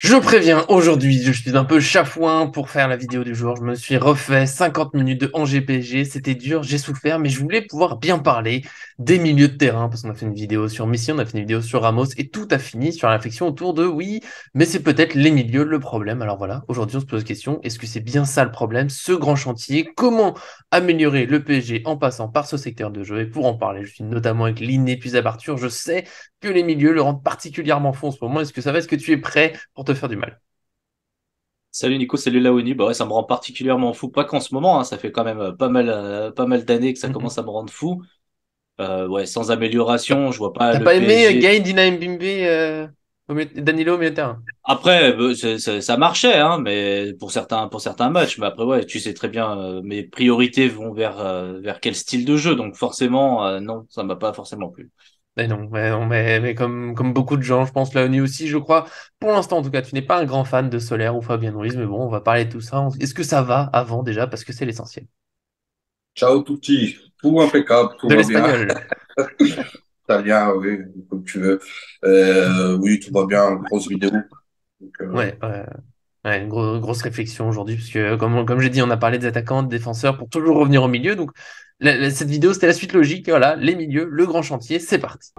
Je préviens, aujourd'hui, je suis un peu chafouin pour faire la vidéo du jour. Je me suis refait 50 minutes de Angers PSG. C'était dur, j'ai souffert, mais je voulais pouvoir bien parler des milieux de terrain parce qu'on a fait une vidéo sur Messi, on a fait une vidéo sur Ramos et tout a fini sur la réflexion autour de oui, mais c'est peut-être les milieux le problème. Alors voilà, aujourd'hui, on se pose la question, est-ce que c'est bien ça le problème, ce grand chantier? Comment améliorer le PSG en passant par ce secteur de jeu? Et pour en parler, je suis notamment avec l'inépuisable Arthur. Je sais que les milieux le rendent particulièrement fort en ce moment. Est-ce que ça va? Est-ce que tu es prêt pour te faire du mal? Salut Nico, salut Laoni. Bah ouais, ça me rend particulièrement fou. Pas qu'en ce moment, hein, ça fait quand même pas mal d'années que ça commence à me rendre fou. Ouais, sans T'as amélioration, je vois pas t'as le pas aimé PSG. Gaï, Dina Mbimbe, Danilo au milieu de terrain? Après, ça marchait, hein, mais pour certains matchs. Mais après, ouais, tu sais très bien, mes priorités vont vers quel style de jeu. Donc forcément, non, ça m'a pas forcément plu. Mais non, mais comme beaucoup de gens, je pense, Léonie aussi, je crois. Pour l'instant, en tout cas, tu n'es pas un grand fan de Solaire ou Fabien Ruiz, mais bon, on va parler de tout ça. Est-ce que ça va avant déjà? Parce que c'est l'essentiel. Ciao tutti, tout impeccable, tout De va bien. l'espagnol. Italien, oui, comme tu veux. Oui, tout va bien, grosse vidéo. Donc, Ouais, ouais, une grosse réflexion aujourd'hui, parce que comme j'ai dit, on a parlé des attaquants, des défenseurs, pour toujours revenir au milieu. Donc, cette vidéo, c'était la suite logique. Voilà, les milieux, le grand chantier, c'est parti.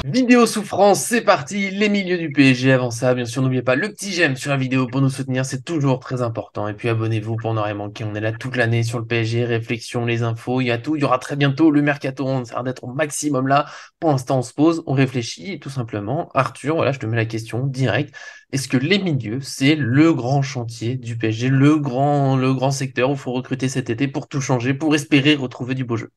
Vidéo souffrance, c'est parti, les milieux du PSG. Avant ça, bien sûr, n'oubliez pas le petit j'aime sur la vidéo pour nous soutenir, c'est toujours très important. Et puis abonnez-vous pour ne rien manquer. On est là toute l'année sur le PSG, réflexion, les infos, il y a tout. Il y aura très bientôt le mercato, on essaiera d'être au maximum là. Pour l'instant, on se pose, on réfléchit et tout simplement. Arthur, voilà, je te mets la question directe. Est-ce que les milieux, c'est le grand chantier du PSG, le grand secteur où il faut recruter cet été pour tout changer, pour espérer retrouver du beau jeu?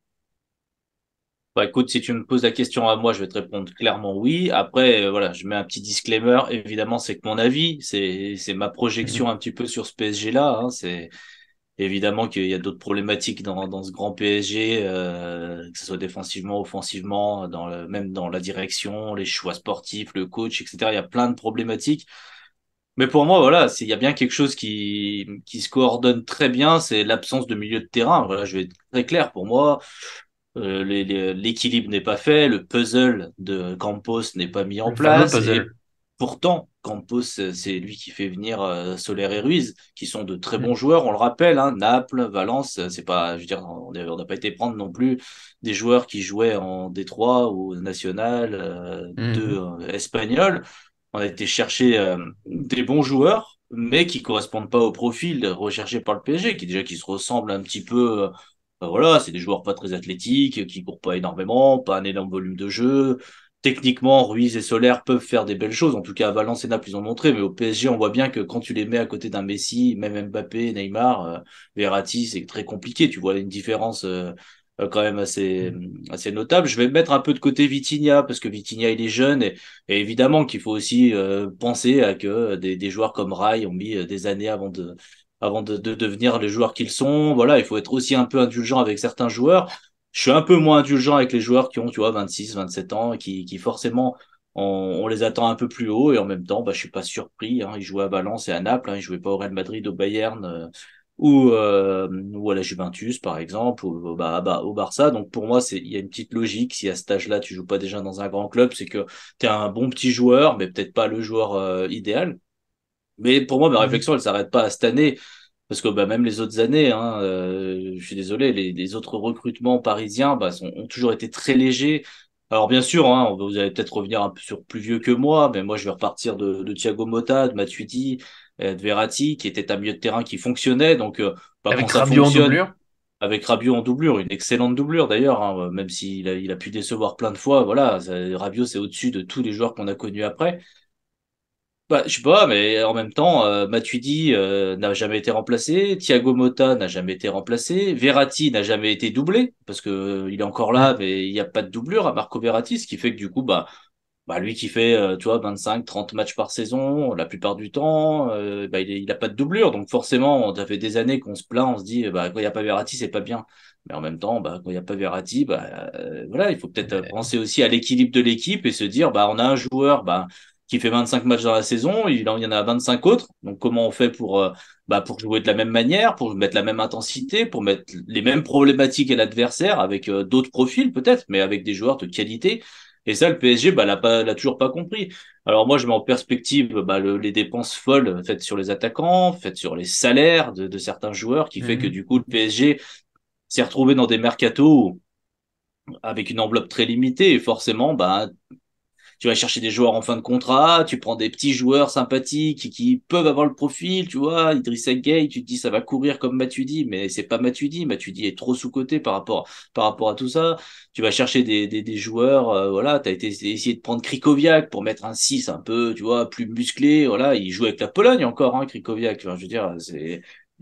Bah écoute, si tu me poses la question à moi, je vais te répondre clairement oui. Après, voilà, je mets un petit disclaimer. Évidemment, c'est que mon avis, c'est ma projection Mhm. un petit peu sur ce PSG-là. Hein. C'est évidemment qu'il y a d'autres problématiques dans ce grand PSG, que ce soit défensivement, offensivement, même dans la direction, les choix sportifs, le coach, etc. Il y a plein de problématiques. Mais pour moi, voilà, il y a bien quelque chose qui se coordonne très bien, c'est l'absence de milieu de terrain. Voilà, je vais être très clair. Pour moi, l'équilibre n'est pas fait, le puzzle de Campos n'est pas mis en Le fameux place, et puzzle. pourtant, Campos, c'est lui qui fait venir Soler et Ruiz, qui sont de très bons Mhm. joueurs, on le rappelle, hein, Naples, Valence, c'est pas, je veux dire, on n'a pas été prendre non plus des joueurs qui jouaient en Détroit ou National, Mhm. espagnols. On a été chercher des bons joueurs, mais qui correspondent pas au profil recherché par le PSG, qui se ressemblent un petit peu. Voilà, c'est des joueurs pas très athlétiques, qui courent pas énormément, pas un énorme volume de jeu. Techniquement, Ruiz et Soler peuvent faire des belles choses. En tout cas, à Valence et Naples, ils ont montré. Mais au PSG, on voit bien que quand tu les mets à côté d'un Messi, même Mbappé, Neymar, Verratti, c'est très compliqué. Tu vois une différence quand même assez notable. Je vais mettre un peu de côté Vitinha, parce que Vitinha, il est jeune. Et évidemment qu'il faut aussi penser à que des joueurs comme Rai ont mis des années avant de devenir les joueurs qu'ils sont. Voilà, il faut être aussi un peu indulgent avec certains joueurs. Je suis un peu moins indulgent avec les joueurs qui ont, tu vois, 26, 27 ans, et qui forcément, on les attend un peu plus haut, et en même temps, bah, je suis pas surpris, hein. Ils jouaient à Valence et à Naples, hein. Ils jouaient pas au Real Madrid, au Bayern, ou à la Juventus, par exemple, ou au Barça. Donc, pour moi, il y a une petite logique. Si à cet âge-là, tu joues pas déjà dans un grand club, c'est que tu es un bon petit joueur, mais peut-être pas le joueur, idéal. Mais pour moi, ma Mhm. réflexion, elle s'arrête pas à cette année. Parce que bah, même les autres années, hein, je suis désolé, les autres recrutements parisiens bah, ont toujours été très légers. Alors bien sûr, hein, vous allez peut-être revenir un peu sur plus vieux que moi, mais moi je vais repartir de Thiago Motta, de Matuidi, de Verratti, qui était un milieu de terrain qui fonctionnait. Donc bah, quand Avec ça Rabiot en fonctionne, doublure. avec Rabiot en doublure, une excellente doublure d'ailleurs, hein, même s'il a pu décevoir plein de fois, voilà, Rabiot c'est au-dessus de tous les joueurs qu'on a connus après. Bah, je sais pas, mais en même temps, Matuidi n'a jamais été remplacé, Thiago Motta n'a jamais été remplacé, Verratti n'a jamais été doublé, parce que il est encore là, Mhm. mais il n'y a pas de doublure à Marco Verratti, ce qui fait que du coup, bah lui qui fait, tu vois, 25, 30 matchs par saison, la plupart du temps, bah, il a pas de doublure, donc forcément, ça fait des années qu'on se plaint, on se dit, bah quand il n'y a pas Verratti, c'est pas bien. Mais en même temps, bah, quand il n'y a pas Verratti, bah, voilà, il faut peut-être penser aussi à l'équilibre de l'équipe et se dire, bah, on a un joueur, bah, qui fait 25 matchs dans la saison, il y en a 25 autres. Donc, comment on fait pour jouer de la même manière, pour mettre la même intensité, pour mettre les mêmes problématiques à l'adversaire avec d'autres profils peut-être, mais avec des joueurs de qualité. Et ça, le PSG, l'a toujours pas compris. Alors moi, je mets en perspective les dépenses folles faites sur les attaquants, faites sur les salaires de certains joueurs, qui fait que Mhm. du coup, le PSG s'est retrouvé dans des mercatos avec une enveloppe très limitée et forcément, tu vas chercher des joueurs en fin de contrat, tu prends des petits joueurs sympathiques qui peuvent avoir le profil, tu vois, Idrissa Gueye, tu te dis ça va courir comme Matuidi, mais c'est pas Matuidi, Matuidi est trop sous-coté par rapport à tout ça. Tu vas chercher des joueurs, voilà, t'as essayé de prendre Krikoviak pour mettre un 6 un peu, tu vois, plus musclé, voilà, il joue avec la Pologne encore, hein, Krikoviak, enfin, je veux dire,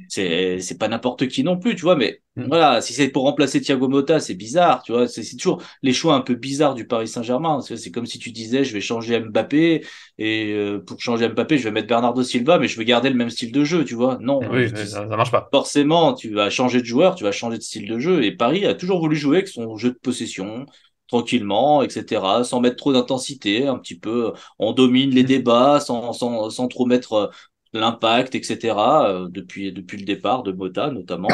c'est pas n'importe qui non plus, tu vois, mais Mhm. voilà, si c'est pour remplacer Thiago Motta, c'est bizarre, tu vois, c'est toujours les choix un peu bizarres du Paris Saint-Germain. C'est comme si tu disais, je vais changer Mbappé et pour changer Mbappé, je vais mettre Bernardo Silva, mais je veux garder le même style de jeu, tu vois. Non, Oui, oui, ça marche pas. forcément, tu vas changer de joueur, tu vas changer de style de jeu. Et Paris a toujours voulu jouer avec son jeu de possession, tranquillement, etc., sans mettre trop d'intensité, un petit peu. On domine les Mhm. débats sans trop mettre l'impact, etc., depuis le départ de Motta, notamment.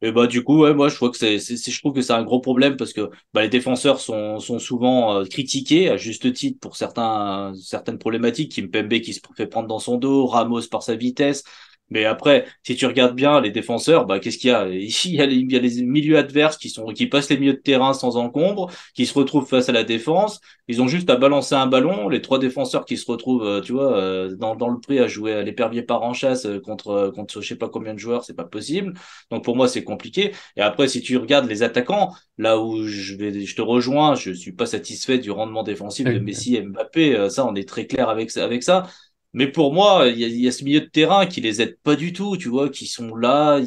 Et du coup, ouais, moi je vois que je trouve que c'est un gros problème parce que les défenseurs sont souvent critiqués à juste titre pour certaines problématiques. Kimpembe qui se fait prendre dans son dos, Ramos par sa vitesse. Mais après, si tu regardes bien les défenseurs, qu'est-ce qu'il y a? Il y a les milieux adverses qui passent les milieux de terrain sans encombre, qui se retrouvent face à la défense. Ils ont juste à balancer un ballon. Les trois défenseurs qui se retrouvent, tu vois, dans le pré à jouer à l'épervier par en chasse contre je sais pas combien de joueurs, c'est pas possible. Donc pour moi, c'est compliqué. Et après, si tu regardes les attaquants, là où je te rejoins, je suis pas satisfait du rendement défensif de Oui. Messi et Mbappé. Ça, on est très clair avec ça. Mais pour moi, il y a ce milieu de terrain qui les aide pas du tout, tu vois, qui sont là.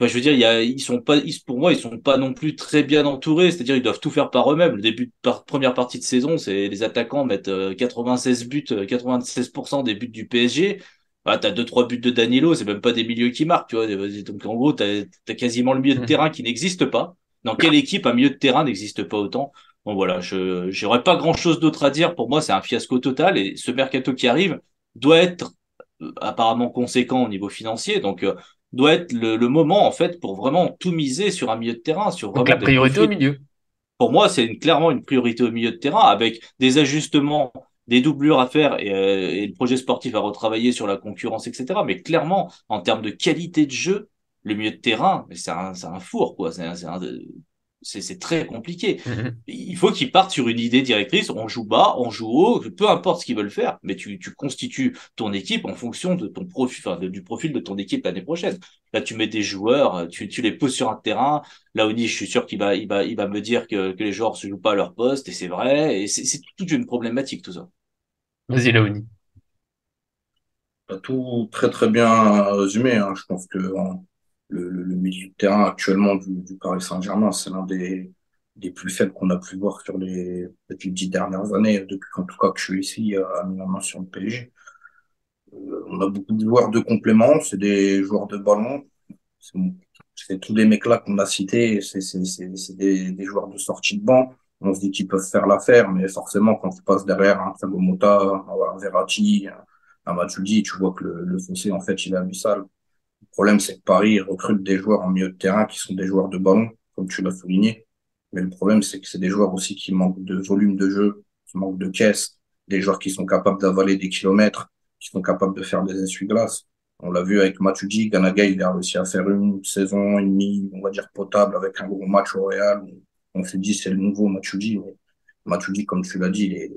Je veux dire, ils sont pas, pour moi, ils sont pas non plus très bien entourés. C'est-à-dire, ils doivent tout faire par eux-mêmes. Le début de première partie de saison, c'est les attaquants mettent 96 buts, 96% des buts du PSG. Ah, t'as deux, trois buts de Danilo, c'est même pas des milieux qui marquent, tu vois. Donc, en gros, t'as quasiment le milieu de Mhm. terrain qui n'existe pas. Dans quelle équipe un milieu de terrain n'existe pas autant? Bon, voilà, j'aurais pas grand-chose d'autre à dire. Pour moi, c'est un fiasco total et ce mercato qui arrive doit être apparemment conséquent au niveau financier. Donc, doit être le moment, en fait, pour vraiment tout miser sur un milieu de terrain, sur Donc vraiment la des priorité au profils. milieu. Pour moi, c'est clairement une priorité au milieu de terrain avec des ajustements, des doublures à faire et le projet sportif à retravailler sur la concurrence, etc. Mais clairement, en termes de qualité de jeu, le milieu de terrain, mais c'est un four, quoi. C'est très compliqué. Mhm. Il faut qu'ils partent sur une idée directrice. On joue bas, on joue haut, peu importe ce qu'ils veulent faire, mais tu constitues ton équipe en fonction de ton profil, du profil de ton équipe l'année prochaine. Là, tu mets des joueurs, tu les poses sur un terrain. Laoni, je suis sûr il va me dire que les joueurs se jouent pas à leur poste, et c'est vrai. Et c'est toute une problématique, tout ça. Vas-y, Léonie. T'as tout très très bien résumé, hein. Je pense que le milieu de terrain actuellement du Paris Saint-Germain, c'est l'un des plus faibles qu'on a pu voir sur peut-être les 10 dernières années, depuis en tout cas que je suis ici à Milan sur le PSG. On a beaucoup de joueurs de complément, c'est des joueurs de ballon. C'est c'est tous les mecs-là qu'on a cités, c'est des joueurs de sortie de banc. On se dit qu'ils peuvent faire l'affaire, mais forcément, quand tu passes derrière un Thiago Motta, un Verratti, un Matuidi, tu vois que le fossé, en fait, il est abyssal. Le problème, c'est que Paris recrute des joueurs en milieu de terrain qui sont des joueurs de ballon, comme tu l'as souligné. Mais le problème, c'est que c'est des joueurs aussi qui manquent de volume de jeu, qui manquent de caisse, des joueurs qui sont capables d'avaler des kilomètres, qui sont capables de faire des essuie-glaces. On l'a vu avec Matuidi, Ganaga, il a réussi à faire une saison et demie, on va dire, potable avec un gros match au Real. On s'est dit, c'est le nouveau Matuidi. Mais Matuidi, comme tu l'as dit, il est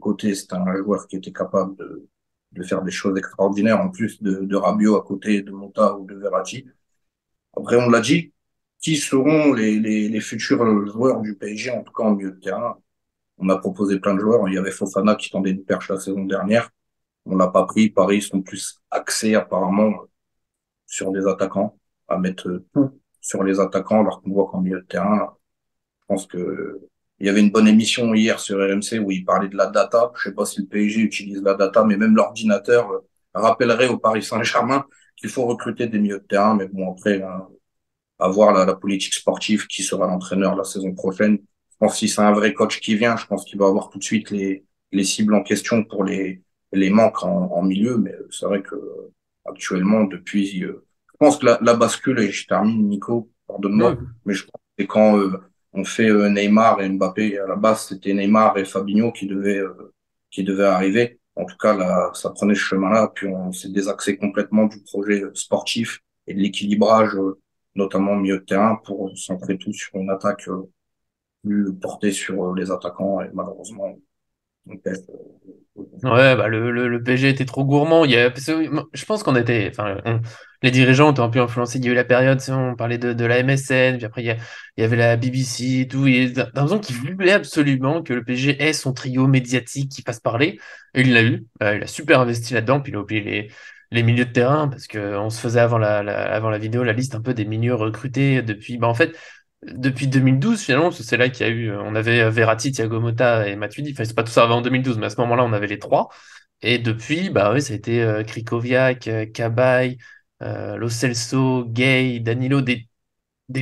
côté, c'est un joueur qui était capable de faire des choses extraordinaires, en plus de Rabiot à côté de Mota ou de Verratti. Après, on l'a dit, qui seront les futurs joueurs du PSG, en tout cas en milieu de terrain. On a proposé plein de joueurs. Il y avait Fofana qui tendait une perche la saison dernière. On l'a pas pris. Paris, ils sont plus axés apparemment sur des attaquants, à mettre tout sur les attaquants, alors qu'on voit qu'en milieu de terrain, je pense que il y avait une bonne émission hier sur RMC où il parlait de la data. Je sais pas si le PSG utilise la data, mais même l'ordinateur rappellerait au Paris Saint-Germain qu'il faut recruter des milieux de terrain. Mais bon, après, à voir la politique sportive, qui sera l'entraîneur la saison prochaine. Je pense que si c'est un vrai coach qui vient, je pense qu'il va avoir tout de suite les cibles en question pour les manques en milieu. Mais c'est vrai que actuellement, depuis, je pense que la bascule, et je termine, Nico, Ouais. pardonne-moi, mais je pense que c'est quand on fait Neymar et Mbappé. À la base, c'était Neymar et Fabinho qui devaient arriver. En tout cas, là, ça prenait ce chemin-là. Puis on s'est désaxé complètement du projet sportif et de l'équilibrage, notamment au milieu de terrain, pour centrer tout sur une attaque plus portée sur les attaquants. Et malheureusement, on pèse. Ouais, bah le PSG était trop gourmand. Parce que, je pense qu'on était, les dirigeants étaient un peu influencés. Il y a eu la période, tu sais, on parlait de la MSN, puis après il y avait la BBC et tout. Et t'as l'impression qu'ils voulaient absolument que le PSG ait son trio médiatique qui fasse parler. Et il l'a eu. Il a super investi là-dedans. Puis il a oublié les milieux de terrain parce que on se faisait avant la vidéo la liste un peu des milieux recrutés depuis. Bah en fait. Depuis 2012, finalement, parce que c'est là qu'il y a eu, on avait Verratti, Thiago Motta et Matuidi. Enfin, c'est pas tout ça avant 2012, mais à ce moment-là, on avait les trois. Et depuis, bah oui, ça a été Krikoviak, Cabaye, Lo Celso, Gay, Danilo, des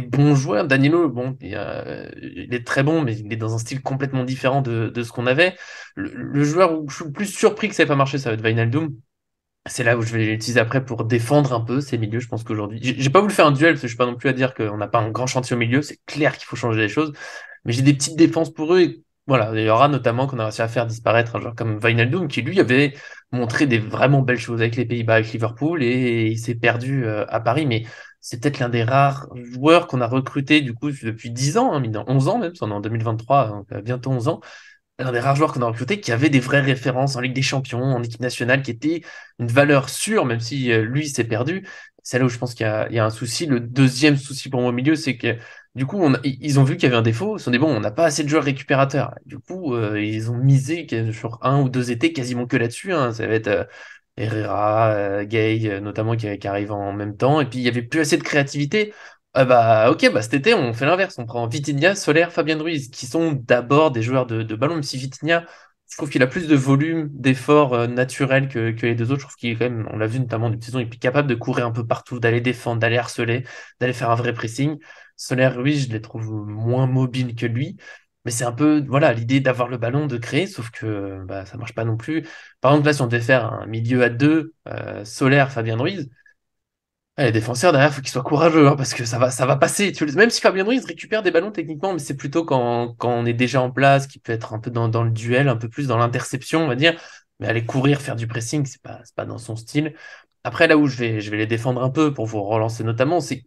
bons joueurs. Danilo, bon, il est très bon, mais il est dans un style complètement différent de ce qu'on avait. Le joueur où je suis le plus surpris que ça n'ait pas marché, ça va être Wijnaldum. C'est là où je vais l'utiliser après pour défendre un peu ces milieux. Je pense qu'aujourd'hui, j'ai pas voulu faire un duel parce que je suis pas non plus à dire qu'on n'a pas un grand chantier au milieu. C'est clair qu'il faut changer les choses, mais j'ai des petites défenses pour eux. Et voilà, il y aura notamment qu'on a réussi à faire disparaître un joueur comme Wijnaldum qui lui avait montré des vraiment belles choses avec les Pays-Bas, avec Liverpool et il s'est perdu à Paris. Mais c'est peut-être l'un des rares joueurs qu'on a recruté du coup depuis 10 ans, hein, 11 ans même, parce qu'on est en 2023, donc bientôt 11 ans un des rares joueurs qu'on a recruté qui avait des vraies références en Ligue des Champions, en équipe nationale, qui était une valeur sûre, même si lui s'est perdu. C'est là où je pense qu'il y a un souci. Le deuxième souci pour moi au milieu, c'est que du coup, ils ont vu qu'il y avait un défaut. Ils se sont dit, bon, on n'a pas assez de joueurs récupérateurs. Du coup, ils ont misé sur un ou deux étés quasiment que là-dessus, hein. Ça va être Herrera, Gay, notamment qui arrive en même temps. Et puis, il n'y avait plus assez de créativité. Ah bah ok, bah cet été on fait l'inverse, on prend Vitinha, Solaire, Fabien Ruiz, qui sont d'abord des joueurs de ballon, même si Vitinha, je trouve qu'il a plus de volume, d'effort naturel que les deux autres, je trouve qu'il est quand même, on l'a vu notamment depuis saison, il est capable de courir un peu partout, d'aller défendre, d'aller harceler, d'aller faire un vrai pressing. Solaire, Ruiz, je les trouve moins mobiles que lui, mais c'est un peu, voilà, l'idée d'avoir le ballon, de créer, sauf que bah, ça marche pas non plus. Par exemple là, si on devait faire un milieu à deux, Solaire, Fabien Ruiz, ouais, les défenseurs derrière, il faut qu'ils soient courageux, hein, parce que ça va passer. Même si Fabien Ruiz récupère des ballons techniquement, mais c'est plutôt quand on est déjà en place, qui peut être un peu dans le duel, un peu plus dans l'interception, on va dire. Mais aller courir, faire du pressing, c'est pas dans son style. Après, là où je vais les défendre un peu pour vous relancer notamment, c'est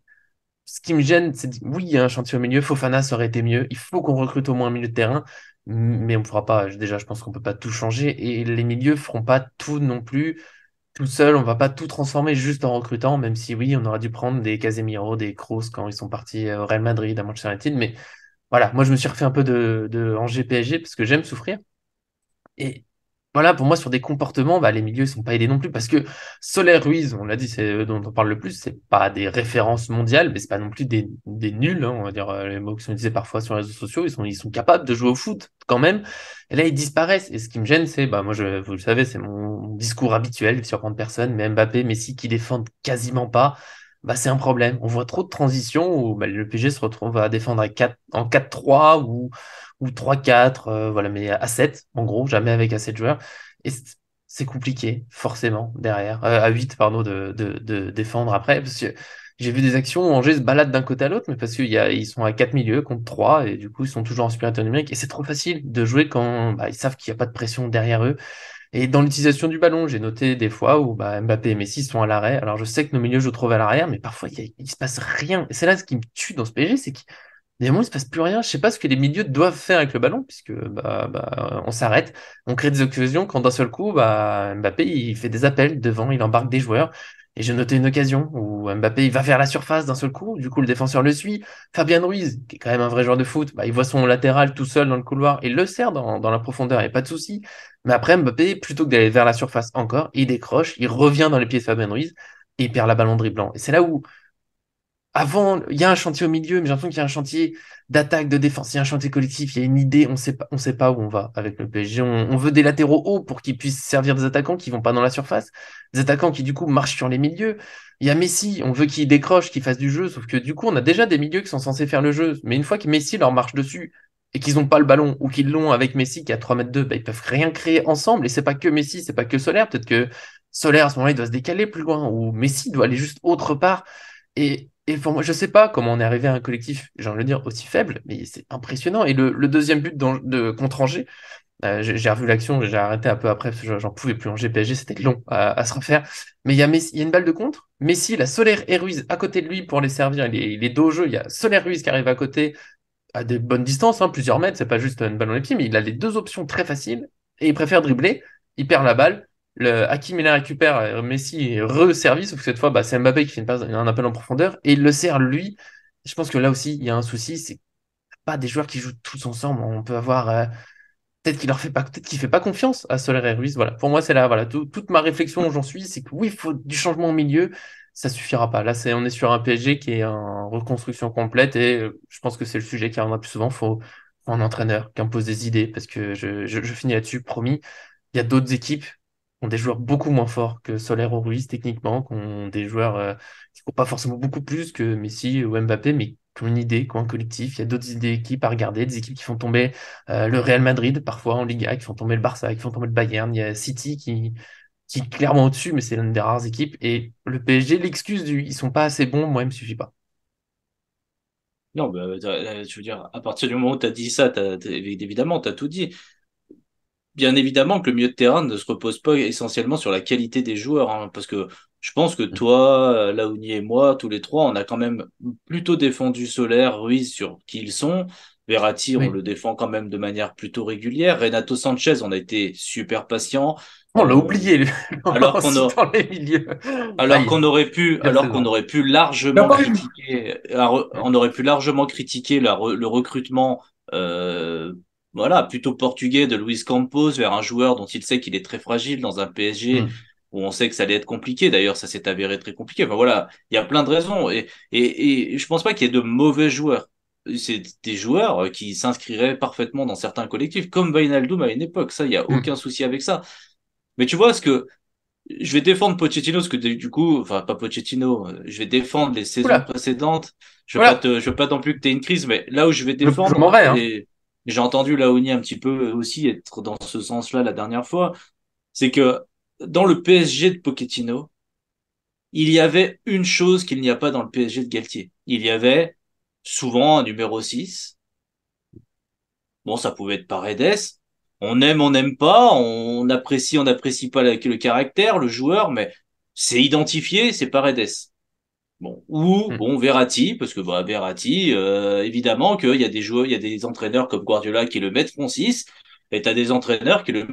ce qui me gêne, c'est oui, il y a un chantier au milieu. Fofana, ça aurait été mieux. Il faut qu'on recrute au moins un milieu de terrain, mais on ne pourra pas. Déjà, je pense qu'on peut pas tout changer et les milieux feront pas tout non plus tout seul, on va pas tout transformer juste en recrutant, même si oui, on aurait dû prendre des Casemiro, des Kroos quand ils sont partis au Real Madrid, à Manchester United. Mais voilà, moi je me suis refait un peu de Angers PSG parce que j'aime souffrir. Et voilà, pour moi, sur des comportements, bah, les milieux ne sont pas aidés non plus parce que Soler Ruiz, on l'a dit, c'est eux dont on parle le plus, c'est pas des références mondiales, mais c'est pas non plus des nuls, hein, on va dire les mots qui sont utilisés parfois sur les réseaux sociaux, ils sont capables de jouer au foot quand même. Et là, ils disparaissent. Et ce qui me gêne, c'est, bah, moi, vous le savez, c'est mon discours habituel, de surprendre personne, mais Mbappé, Messi qui défendent quasiment pas. Bah, c'est un problème. On voit trop de transitions où bah, le PSG se retrouve à défendre en 4-3 ou 3-4, voilà, mais à 7 en gros, jamais avec assez de joueurs. Et c'est compliqué, forcément, derrière, à 8 pardon, de défendre après, parce que j'ai vu des actions où Angers se balade d'un côté à l'autre, mais parce qu'ils sont à 4 milieux contre 3 et du coup, ils sont toujours en supériorité numérique, et c'est trop facile de jouer quand bah, ils savent qu'il n'y a pas de pression derrière eux. Et dans l'utilisation du ballon, j'ai noté des fois où bah, Mbappé et Messi sont à l'arrêt. Alors je sais que nos milieux jouent trop à l'arrière, mais parfois il se passe rien. Et c'est là ce qui me tue dans ce PSG, c'est qu'il des moments, il se passe plus rien. Je sais pas ce que les milieux doivent faire avec le ballon, puisque on s'arrête, on crée des occasions quand d'un seul coup, bah, Mbappé il fait des appels devant, il embarque des joueurs. Et j'ai noté une occasion où Mbappé il va vers la surface d'un seul coup, du coup le défenseur le suit. Fabien Ruiz, qui est quand même un vrai joueur de foot, bah, il voit son latéral tout seul dans le couloir et le sert dans la profondeur, et pas de souci. Mais après, Mbappé, plutôt que d'aller vers la surface encore, il décroche, il revient dans les pieds de Fabien Ruiz et il perd la balle en dribblant. Et c'est là où avant, il y a un chantier au milieu, mais j'ai l'impression qu'il y a un chantier d'attaque, de défense, il y a un chantier collectif, il y a une idée, on sait pas où on va avec le PSG. On veut des latéraux hauts pour qu'ils puissent servir des attaquants qui vont pas dans la surface, des attaquants qui du coup marchent sur les milieux. Il y a Messi, on veut qu'il décroche, qu'il fasse du jeu, sauf que du coup, on a déjà des milieux qui sont censés faire le jeu. Mais une fois que Messi leur marche dessus et qu'ils n'ont pas le ballon, ou qu'ils l'ont avec Messi qui est à 3 mètres 2, bah, ils peuvent rien créer ensemble. Et c'est pas que Messi, c'est pas que Solaire. Peut-être que Solaire, à ce moment-là, il doit se décaler plus loin, ou Messi doit aller juste autre part. Et Et pour moi, je sais pas comment on est arrivé à un collectif, j'ai envie de dire, aussi faible, mais c'est impressionnant. Et le deuxième but de contre Angers, j'ai revu l'action, j'ai arrêté un peu après parce que j'en pouvais plus. Angers PSG, c'était long à se refaire. Mais il y a une balle de contre. Messi, il a Soler et Ruiz à côté de lui pour les servir. Il est dos au jeu. Il y a Soler Ruiz qui arrive à côté à des bonnes distances, hein, plusieurs mètres. C'est pas juste une balle dans les pieds, mais il a les deux options très faciles et il préfère dribbler. Il perd la balle. Hakim il la récupère, Messi re-service, sauf que cette fois, bah, c'est Mbappé qui fait un appel en profondeur et il le sert lui. Je pense que là aussi, il y a un souci, c'est pas des joueurs qui jouent tous ensemble. On peut avoir peut-être qu'il leur fait pas, peut-être qu'il fait pas confiance à Soler et Ruiz. Voilà. Pour moi, c'est là, voilà, toute ma réflexion où j'en suis, c'est que oui, il faut du changement au milieu. Ça suffira pas. Là, on est sur un PSG qui est en reconstruction complète et je pense que c'est le sujet qui reviendra plus souvent. Faut un entraîneur qui impose des idées parce que je finis là-dessus, promis. Il y a d'autres équipes qui ont des joueurs beaucoup moins forts que Soler ou Ruiz techniquement, qui ont des joueurs qui n'ont pas forcément beaucoup plus que Messi ou Mbappé, mais qui ont une idée, qui ont un collectif. Il y a d'autres idées équipes à regarder, des équipes qui font tomber le Real Madrid parfois en Liga, qui font tomber le Barça, qui font tomber le Bayern. Il y a City qui est clairement au-dessus, mais c'est l'une des rares équipes. Et le PSG, l'excuse du ils sont pas assez bons, moi, il me suffit pas. Non, bah, je veux dire, à partir du moment où tu as dit ça, évidemment, tu as tout dit. Bien évidemment que le milieu de terrain ne se repose pas essentiellement sur la qualité des joueurs, hein, parce que je pense que toi, Laouni et moi, tous les trois, on a quand même plutôt défendu Soler, Ruiz sur qui ils sont. Verratti, on Oui. le défend quand même de manière plutôt régulière. Renato Sanchez, on a été super patient. On l'a On... oublié, lui, Alors en qu'on a... citant les milieux. Alors Aïe, qu'on aurait pu, pire saison. Il a largement pas eu. critiquer, on aurait pu largement critiquer le recrutement, euh, voilà, plutôt portugais de Luis Campos vers un joueur dont il sait qu'il est très fragile dans un PSG Hmm. où on sait que ça allait être compliqué. D'ailleurs, ça s'est avéré très compliqué. Enfin voilà, il y a plein de raisons et je pense pas qu'il y ait de mauvais joueurs. C'est des joueurs qui s'inscriraient parfaitement dans certains collectifs, comme Wijnaldum à une époque. Ça, il y a Hmm. aucun souci avec ça. Mais tu vois, ce que je vais défendre Pochettino parce que du coup, enfin pas Pochettino, je vais défendre les saisons Oula, précédentes. voilà, Je veux pas non plus que tu aies une crise, mais là où je vais je m'en défendre, vais, hein. et j'ai entendu Laoni un petit peu aussi être dans ce sens-là la dernière fois, c'est que dans le PSG de Pochettino, il y avait une chose qu'il n'y a pas dans le PSG de Galtier. Il y avait souvent un numéro 6. Bon, ça pouvait être Paredes. On n'aime pas, on n'apprécie pas le caractère, le joueur, mais c'est identifié, c'est Paredes. Bon, ou Hmm. bon Verratti, parce que bah, Verratti, évidemment qu'il y a des joueurs, il y a des entraîneurs comme Guardiola qui le mettront 6, et t'as des entraîneurs qui le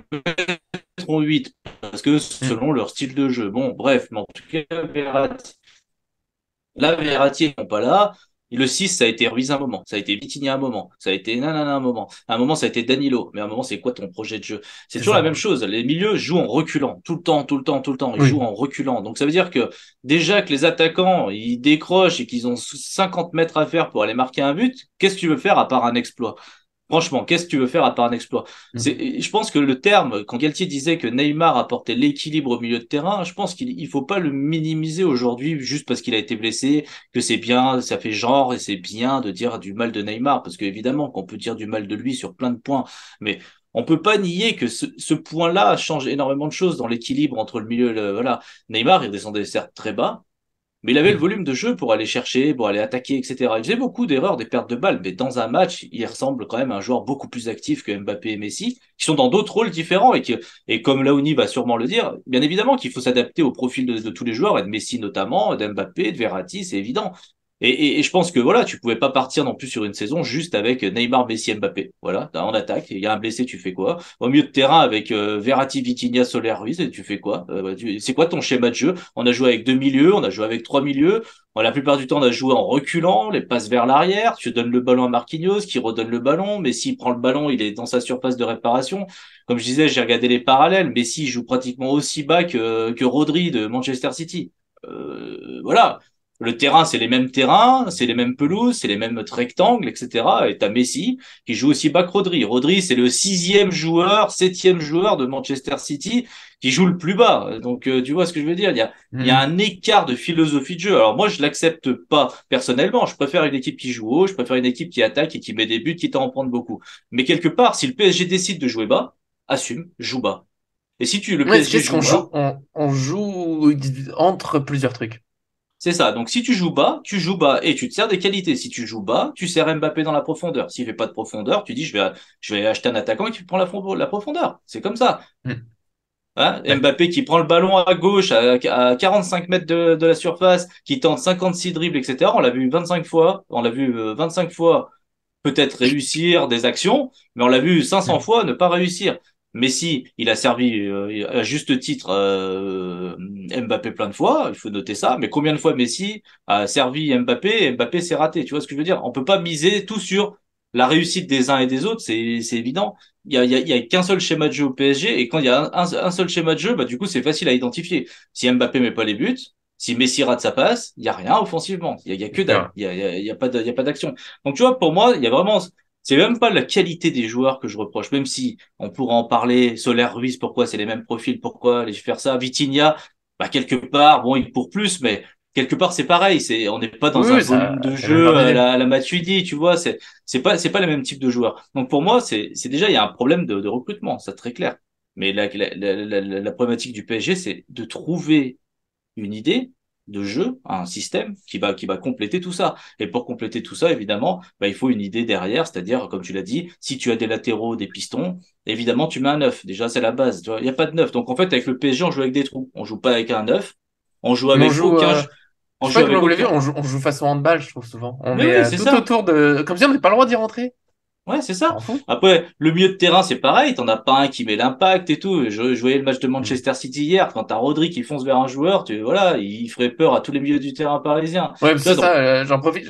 mettront 8, parce que Hmm. selon leur style de jeu. Bon, bref, mais en tout cas, Verratti. Là, Verratti n'est pas là. Et le 6, ça a été Ruiz un moment, ça a été Vitinha un moment, ça a été Nanana un moment. À un moment, ça a été Danilo. Mais à un moment, c'est quoi ton projet de jeu? C'est C'est toujours la ça, même ouais. chose. Les milieux jouent en reculant, tout le temps, tout le temps, tout le temps. Ils jouent Oui. en reculant. Donc ça veut dire que déjà que les attaquants, ils décrochent et qu'ils ont 50 mètres à faire pour aller marquer un but, qu'est-ce que tu veux faire à part un exploit? Franchement, qu'est-ce que tu veux faire à part un exploit? Hmm. Je pense que le terme, quand Galtier disait que Neymar apportait l'équilibre au milieu de terrain, je pense qu'il faut pas le minimiser aujourd'hui juste parce qu'il a été blessé, que c'est bien, ça fait genre et c'est bien de dire du mal de Neymar, parce qu'évidemment qu'on peut dire du mal de lui sur plein de points, mais on peut pas nier que ce point-là change énormément de choses dans l'équilibre entre le milieu et voilà. Neymar, il descendait certes très bas, mais il avait le Hmm. volume de jeu pour aller chercher, pour aller attaquer, etc. Il faisait beaucoup d'erreurs, des pertes de balles, mais dans un match, il ressemble quand même à un joueur beaucoup plus actif que Mbappé et Messi, qui sont dans d'autres rôles différents et comme Laouni va sûrement le dire, bien évidemment qu'il faut s'adapter au profil de tous les joueurs, et de Messi notamment, d'Mbappé, de Verratti, c'est évident. Et je pense que voilà, tu pouvais pas partir non plus sur une saison juste avec Neymar, Messi, Mbappé. Voilà, en attaque, il y a un blessé, tu fais quoi? Au milieu de terrain avec Verratti, Vitinha, Soler, Ruiz, et tu fais quoi? C'est quoi ton schéma de jeu? On a joué avec deux milieux, on a joué avec trois milieux. Bon, la plupart du temps, on a joué en reculant, les passes vers l'arrière. Tu donnes le ballon à Marquinhos, qui redonne le ballon. Messi prend le ballon, il est dans sa surface de réparation. Comme je disais, j'ai regardé les parallèles. Messi joue pratiquement aussi bas que Rodri de Manchester City. Voilà. Le terrain, c'est les mêmes terrains, c'est les mêmes pelouses, c'est les mêmes rectangles, etc. Et t'as Messi qui joue aussi bas que Rodri. Rodri, c'est le sixième joueur, septième joueur de Manchester City qui joue le plus bas. Donc, tu vois ce que je veux dire? Il y a Hmm. un écart de philosophie de jeu. Alors moi, je l'accepte pas personnellement. Je préfère une équipe qui joue haut, je préfère une équipe qui attaque et qui met des buts, quitte à en prendre beaucoup. Mais quelque part, si le PSG décide de jouer bas, assume, joue bas. Et si le Ouais, PSG qu'est-ce joue qu'on joue? bas, On joue entre plusieurs trucs. C'est ça. Donc, si tu joues bas, et tu te sers des qualités. Si tu joues bas, tu sers Mbappé dans la profondeur. S'il fait pas de profondeur, tu dis, je vais acheter un attaquant qui prend la profondeur. C'est comme ça. Hmm. Hein, Ouais. Mbappé qui prend le ballon à gauche à 45 mètres de la surface, qui tente 56 dribbles, etc. On l'a vu 25 fois. On l'a vu 25 fois peut-être réussir des actions, mais on l'a vu 500 Hmm. fois ne pas réussir. Messi, il a servi à juste titre Mbappé plein de fois, il faut noter ça, mais combien de fois Messi a servi Mbappé et Mbappé s'est raté, tu vois ce que je veux dire? On peut pas miser tout sur la réussite des uns et des autres, c'est évident. Il y a qu'un seul schéma de jeu au PSG, et quand il y a un seul schéma de jeu, bah du coup c'est facile à identifier. Si Mbappé met pas les buts, si Messi rate sa passe, il y a rien offensivement, il y a que C'est vrai. dalle, il y a pas il y a pas d'action. Donc, tu vois, pour moi, il y a vraiment, c'est même pas la qualité des joueurs que je reproche, même si on pourra en parler. Soler, Ruiz, pourquoi c'est les mêmes profils, pourquoi les faire ça? Vitinha, bah, quelque part, bon, il court plus, mais quelque part, c'est pareil. On n'est pas Oui, dans un oui, volume de ça fait le même jeu genre d'idée. à la Matuidi, tu vois, c'est pas les mêmes types de joueurs. Donc, pour moi, c'est déjà, il y a un problème de recrutement, c'est très clair. Mais la problématique du PSG, c'est de trouver une idée de jeu, un système qui va compléter tout ça. Et pour compléter tout ça, évidemment, bah, il faut une idée derrière, c'est-à-dire, comme tu l'as dit, si tu as des latéraux, des pistons, évidemment, tu mets un neuf. Déjà, c'est la base. Tu vois, il n'y a pas de neuf. Donc, en fait, avec le PSG, on joue avec des trous. On joue pas avec un neuf. On joue Mais avec je on sais joue pas comment avec vous l'avez vu, aucun. on joue façon handball, je trouve souvent. On Mais est oui, c'est tout ça. autour de. Comme si on n'avait pas le droit d'y rentrer. Ouais, c'est Ça ça. rend fou. Après, le milieu de terrain, c'est pareil. T'en as pas un qui met l'impact et tout. Je voyais le match de Hmm. Manchester City hier. Quand t'as Rodri qui fonce vers un joueur, voilà, il ferait peur à tous les milieux du terrain parisiens. Ouais, Tu vois, c'est donc, ça, j'en profite.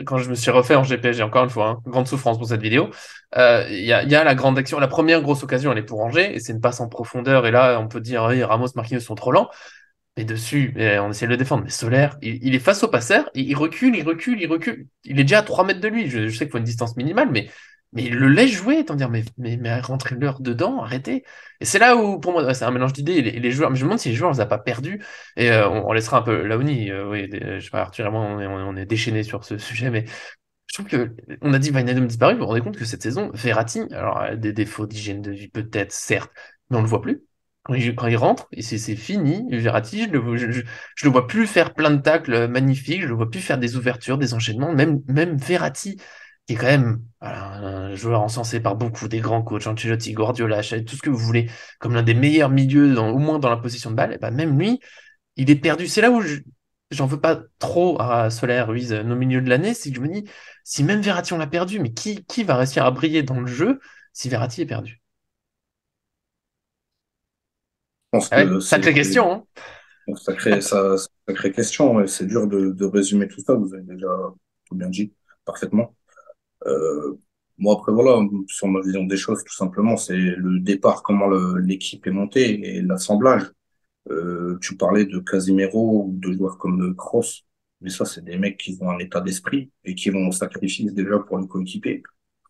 Quand je me suis refait en GPG, encore une fois, hein, grande souffrance pour cette vidéo. Il y a la grande action, la première grosse occasion, elle est pour Angers, et c'est une passe en profondeur. Et là, on peut dire, oui, Ramos, Marquinhos sont trop lents. Et dessus, on essaie de le défendre. Mais Solaire, il est face au passeur, il recule, il recule, il recule. Il est déjà à 3 mètres de lui. Je sais qu'il faut une distance minimale, mais il le laisse jouer. Tant dire, mais rentrez-leur dedans, arrêtez. Et c'est là où, pour moi, ouais, c'est un mélange d'idées. Et les joueurs, mais je me demande si les joueurs, on les a pas perdus. Et on laissera un peu Laoni. Oui, je sais pas, Arthur et moi, on est déchaînés sur ce sujet, mais je trouve que on a dit Wijnaldum disparu. Vous vous rendez compte que cette saison, Verratti, alors des défauts d'hygiène de vie, peut-être, certes, mais on le voit plus. Quand il rentre, et c'est fini. Verratti, je le vois plus faire plein de tacles magnifiques, je le vois plus faire des ouvertures, des enchaînements. Même Verratti, qui est quand même voilà, un joueur encensé par beaucoup des grands coachs, Ancelotti, Guardiola, Xavi, tout ce que vous voulez, comme l'un des meilleurs milieux, au moins dans la position de balle, et ben même lui, il est perdu. C'est là où j'en veux pas trop à Soler, Ruiz, nos milieux de l'année, c'est que je me dis, si même Verratti on l'a perdu, mais qui va réussir à briller dans le jeu si Verratti est perdu? Je pense Ah ouais, que c'est sacrée question, hein. sacrée question. Ouais. C'est dur de résumer tout ça. Vous avez déjà tout bien dit, parfaitement. Euh, Moi, après, voilà, sur ma vision des choses, tout simplement, c'est le départ, comment l'équipe est montée et l'assemblage. Tu parlais de Casimiro ou de joueurs comme Kroos, mais ça, c'est des mecs qui ont un état d'esprit et qui vont au sacrifice déjà pour le coéquipier,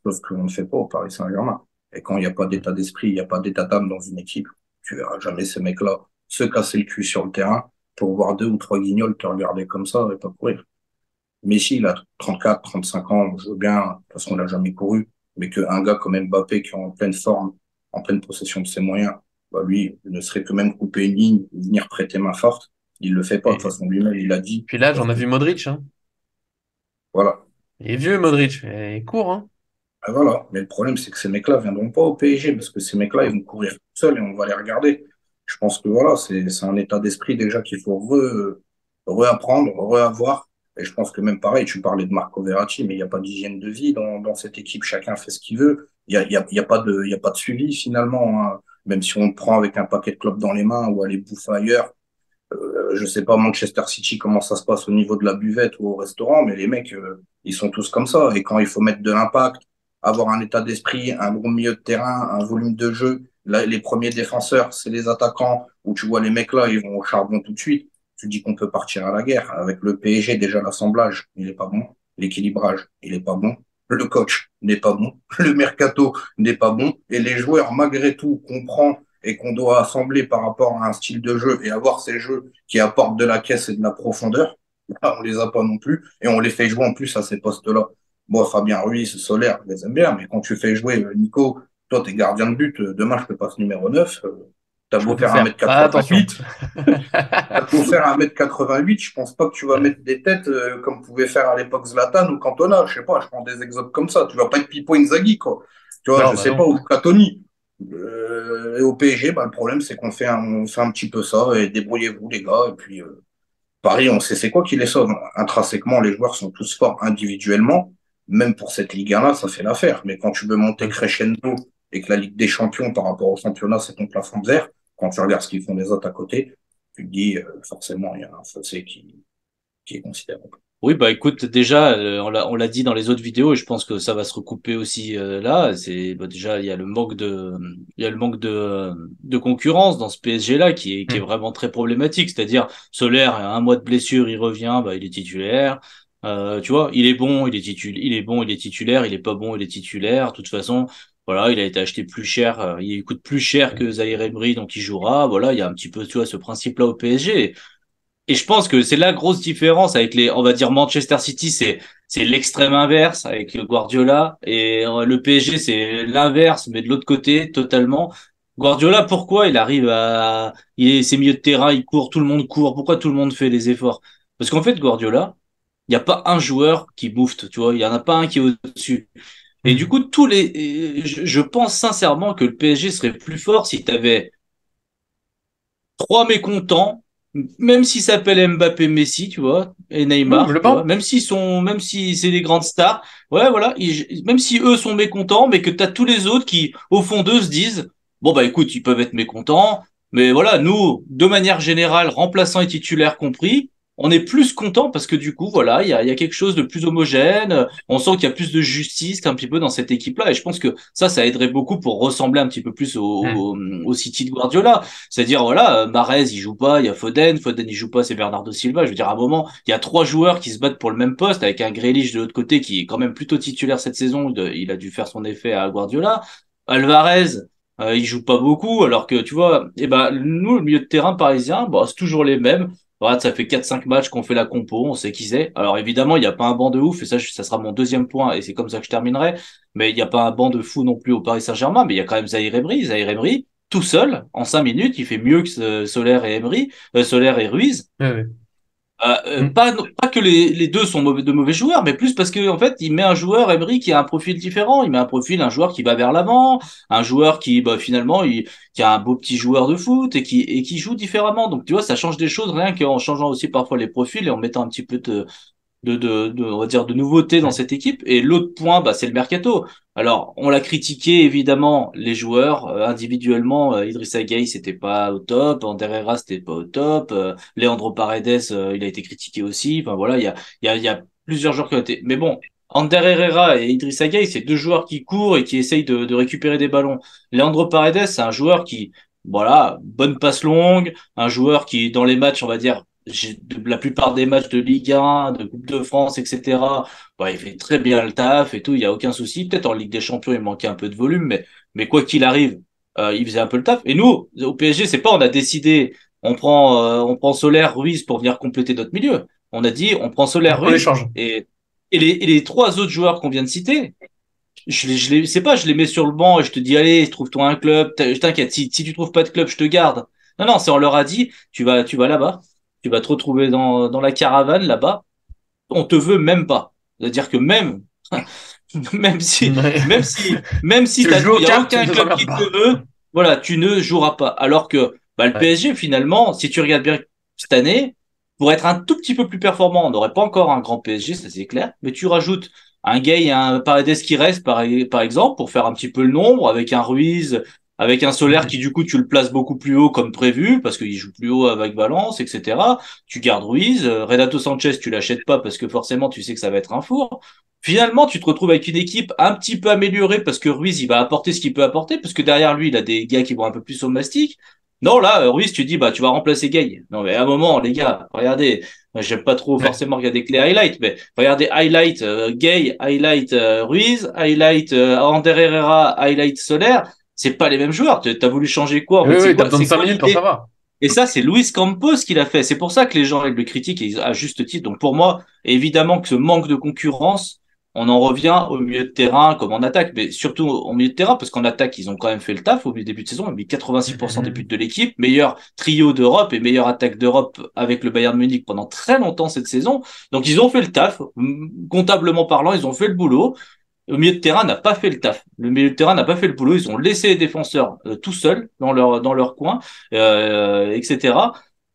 chose que l'on ne fait pas au Paris Saint-Germain. Et quand il n'y a pas d'état d'esprit, il n'y a pas d'état d'âme dans une équipe, tu verras jamais ces mecs-là se casser le cul sur le terrain pour voir deux ou trois guignols te regarder comme ça et pas courir. Messi, il a 34, 35 ans, je veux bien, de toute façon, il a jamais couru, mais qu'un gars comme Mbappé qui est en pleine forme, en pleine possession de ses moyens, bah lui, il ne serait que même couper une ligne, venir prêter main forte, il le fait pas, de toute Et façon, lui-même, il a dit, puis là, parce j'en ai que, vu Modric, hein. voilà. Il est vieux, Modric, et il court, hein. Ah, voilà. Mais le problème, c'est que ces mecs-là viendront pas au PSG, parce que ces mecs-là, ils vont courir tout seuls et on va les regarder. Je pense que voilà, c'est un état d'esprit déjà qu'il faut reapprendre, reavoir. Et je pense que même pareil, tu parlais de Marco Verratti, mais il n'y a pas d'hygiène de vie dans cette équipe. Chacun fait ce qu'il veut. Il y a pas il y a pas de suivi finalement, hein. Même si on le prend avec un paquet de clopes dans les mains ou aller bouffer ailleurs. Je sais pas Manchester City comment ça se passe au niveau de la buvette ou au restaurant, mais les mecs, ils sont tous comme ça. Et quand il faut mettre de l'impact, avoir un état d'esprit, un bon milieu de terrain, un volume de jeu, là, les premiers défenseurs, c'est les attaquants où tu vois les mecs là, ils vont au charbon tout de suite. Tu dis qu'on peut partir à la guerre. Avec le PSG, déjà l'assemblage, il est pas bon. L'équilibrage, il est pas bon. Le coach n'est pas bon. Le mercato n'est pas bon. Et les joueurs, malgré tout, comprennent et qu'on doit assembler par rapport à un style de jeu et avoir ces jeux qui apportent de la caisse et de la profondeur, là, on les a pas non plus et on les fait jouer en plus à ces postes-là. Bon, Fabien Ruiz, Solaire, je les aime bien, mais quand tu fais jouer Nico, toi, t'es gardien de but, demain, je te passe numéro 9. T'as Je peux beau tout faire faire. Ah, attention. 1m88, t'as beau faire 1m88, je pense pas que tu vas mettre des têtes comme pouvait faire à l'époque Zlatan ou Cantona. Je sais pas, je prends des exemples comme ça. Tu vas pas être Pipo Inzaghi, quoi. Tu vois, Non, je bah sais pas, non. ou Tony. Et au PSG, bah, le problème, c'est on fait un petit peu ça, et débrouillez-vous, les gars. Et puis, Paris, on sait c'est quoi qui les sauve. Intrinsèquement, les joueurs sont tous forts individuellement. Même pour cette Ligue 1-là, ça fait l'affaire. Mais quand tu veux monter Mm. crescendo et que la Ligue des Champions par rapport au championnat, c'est ton plafond de verre, quand tu regardes ce qu'ils font les autres à côté, tu te dis forcément, il y a un fossé qui est considérable. Oui, bah écoute, déjà, on l'a dit dans les autres vidéos et je pense que ça va se recouper aussi là. C'est bah, déjà il y a le manque de concurrence dans ce PSG là qui est Mm. vraiment très problématique. C'est-à-dire Solaire, un mois de blessure, il revient, bah il est titulaire. Tu vois, il est bon, il est titulaire. Il est pas bon, il est titulaire. De toute façon, voilà, il a été acheté plus cher. Il coûte plus cher que Zaïre Emery, donc il jouera. Voilà, il y a un petit peu, tu vois, ce principe-là au PSG. Et je pense que c'est la grosse différence avec on va dire Manchester City, c'est l'extrême inverse avec Guardiola et le PSG c'est l'inverse, mais de l'autre côté totalement. Guardiola, pourquoi il arrive ses milieux de terrain, il court, tout le monde court, pourquoi tout le monde fait les efforts? Parce qu'en fait, Guardiola, il n'y a pas un joueur qui bouffe, tu vois, il y en a pas un qui est au-dessus. Et du Mm. coup, je pense sincèrement que le PSG serait plus fort si tu avais trois mécontents, même s'ils s'appellent Mbappé, Messi, tu vois, et Oui, je Neymar, le tu vois, pense. même si c'est des grandes stars, ouais, voilà, même si eux sont mécontents, mais que t'as tous les autres qui, au fond d'eux, se disent, bon, bah, écoute, ils peuvent être mécontents, mais voilà, nous, de manière générale, remplaçants et titulaires compris, on est plus contents parce que du coup, voilà, il y a quelque chose de plus homogène, on sent qu'il y a plus de justice un petit peu dans cette équipe-là, et je pense que ça aiderait beaucoup pour ressembler un petit peu plus Mm. au City de Guardiola. C'est-à-dire, voilà, Mahrez, il joue pas, il y a Foden, il joue pas, c'est Bernardo Silva. Je veux dire, à un moment, il y a trois joueurs qui se battent pour le même poste, avec un Grealish de l'autre côté qui est quand même plutôt titulaire cette saison. Il a dû faire son effet à Guardiola. Alvarez, il joue pas beaucoup, alors que, tu vois, eh ben, nous, le milieu de terrain parisien, bon, c'est toujours les mêmes. Voilà, ça fait 4-5 matchs qu'on fait la compo, on sait qui c'est. Alors évidemment, il n'y a pas un banc de ouf, et ça sera mon deuxième point, et c'est comme ça que je terminerai. Mais il n'y a pas un banc de fou non plus au Paris Saint-Germain, mais il y a quand même Zaïre Emery. Zaïre Emery, tout seul, en 5 minutes, il fait mieux que Solaire et Emery, Solaire et Ruiz. Ouais, ouais. Mm. Pas que les deux sont de mauvais joueurs, mais plus parce que en fait, il met un joueur Emery qui a un profil différent. Il met un joueur qui va vers l'avant, un joueur qui bah, finalement qui a un beau petit joueur de foot et qui joue différemment. Donc tu vois, ça change des choses rien qu'en changeant aussi parfois les profils et en mettant un petit peu on va dire, de nouveautés dans Mm. cette équipe. Et l'autre point, bah, c'est le mercato. Alors, on l'a critiqué, évidemment, les joueurs, individuellement, Idrissa Gueye, c'était pas au top, Ander Herrera, c'était pas au top, Leandro Paredes, il a été critiqué aussi. Enfin, voilà, il y a plusieurs joueurs qui ont été, mais bon, Ander Herrera et Idrissa Gueye, c'est deux joueurs qui courent et qui essayent de récupérer des ballons. Leandro Paredes, c'est un joueur qui, voilà, bonne passe longue, un joueur qui, dans les matchs, on va dire, la plupart des matchs de Ligue 1, de Coupe de France, etc. Bah, il fait très bien le taf et tout, il y a aucun souci. Peut-être en Ligue des Champions, il manquait un peu de volume, mais quoi qu'il arrive, il faisait un peu le taf. Et nous, au PSG, c'est pas on a décidé, on prend Solaire, Ruiz pour venir compléter notre milieu. On a dit, on prend Solaire, On Ruiz échange. et les trois autres joueurs qu'on vient de citer. C'est pas, je les mets sur le banc et je te dis, allez, trouve-toi un club. T'inquiète, si tu trouves pas de club, je te garde. Non, non, c'est on leur a dit, tu vas là-bas, tu vas te retrouver dans la caravane là-bas. On te veut même pas. C'est-à-dire que même, Ouais. même si Tu joues aux il y a cartes, tu aucun nous club emmerdes qui te pas. veut, voilà, tu ne joueras pas. Alors que, bah, le Ouais. PSG, finalement, si tu regardes bien cette année, pour être un tout petit peu plus performant, on n'aurait pas encore un grand PSG, ça c'est clair, mais tu rajoutes un Gay et un Paredes qui reste, par exemple, pour faire un petit peu le nombre, avec un Ruiz, avec un Solaire qui, Mm. du coup, tu le places beaucoup plus haut comme prévu, parce qu'il joue plus haut avec Valence, etc. Tu gardes Ruiz, Renato Sanchez, tu l'achètes pas parce que forcément, tu sais que ça va être un four. Finalement, tu te retrouves avec une équipe un petit peu améliorée parce que Ruiz, il va apporter ce qu'il peut apporter, parce que derrière lui, il a des gars qui vont un peu plus au mastic. Non, là, Ruiz, tu dis, bah, tu vas remplacer Gay. Non, mais à un moment, les gars, regardez, j'aime pas trop Ouais. forcément regarder que les highlights, mais regardez highlight Gay, highlight Ruiz, highlight Ander Herrera, highlight Solaire. C'est pas les mêmes joueurs. T'as voulu changer quoi? En Oui, fait, oui, t'as besoin de c'est 5 quoi minutes pour l'idée? savoir. Et ça, c'est Luis Campos qui l'a fait. C'est pour ça que les gens ils le critiquent et à juste titre. Donc pour moi, évidemment que ce manque de concurrence, on en revient au milieu de terrain comme en attaque, mais surtout au milieu de terrain, parce qu'en attaque, ils ont quand même fait le taf au début de saison, ils ont mis 86% des buts de l'équipe, meilleur trio d'Europe et meilleure attaque d'Europe avec le Bayern Munich pendant très longtemps cette saison. Donc ils ont fait le taf, comptablement parlant, ils ont fait le boulot. Le milieu de terrain n'a pas fait le taf. Le milieu de terrain n'a pas fait le boulot. Ils ont laissé les défenseurs tout seuls dans leur coin, etc.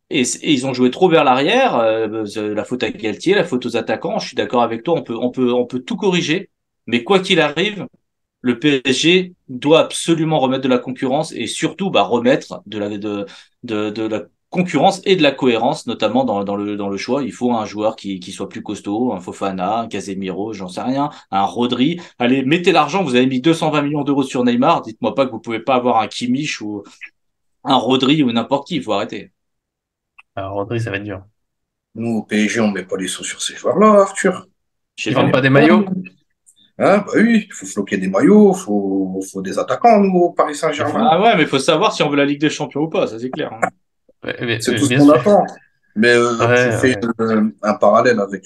Et ils ont joué trop vers l'arrière. La faute à Galtier, la faute aux attaquants. Je suis d'accord avec toi. On peut tout corriger. Mais quoi qu'il arrive, le PSG doit absolument remettre de la concurrence et surtout remettre de la concurrence et de la cohérence, notamment dans le choix. Il faut un joueur qui soit plus costaud, un Fofana, un Casemiro, j'en sais rien, un Rodri. Allez, mettez l'argent, vous avez mis 220 millions d'euros sur Neymar, dites-moi pas que vous pouvez pas avoir un Kimmich ou un Rodri ou n'importe qui, il faut arrêter. Alors, Rodri, ça va être dur. Nous, au PSG, on met pas les sous sur ces joueurs-là, Arthur. J'ai Ils vu. vendent pas des Ouais. maillots? Hein, bah oui, il faut floquer des maillots, faut des attaquants, nous, au Paris Il faut... Saint-Germain. Ah ouais, mais il faut savoir si on veut la Ligue des Champions ou pas, ça c'est clair, hein. C'est tout ce Bien qu'on sûr. attend. Mais tu Ouais, fais ouais. un parallèle avec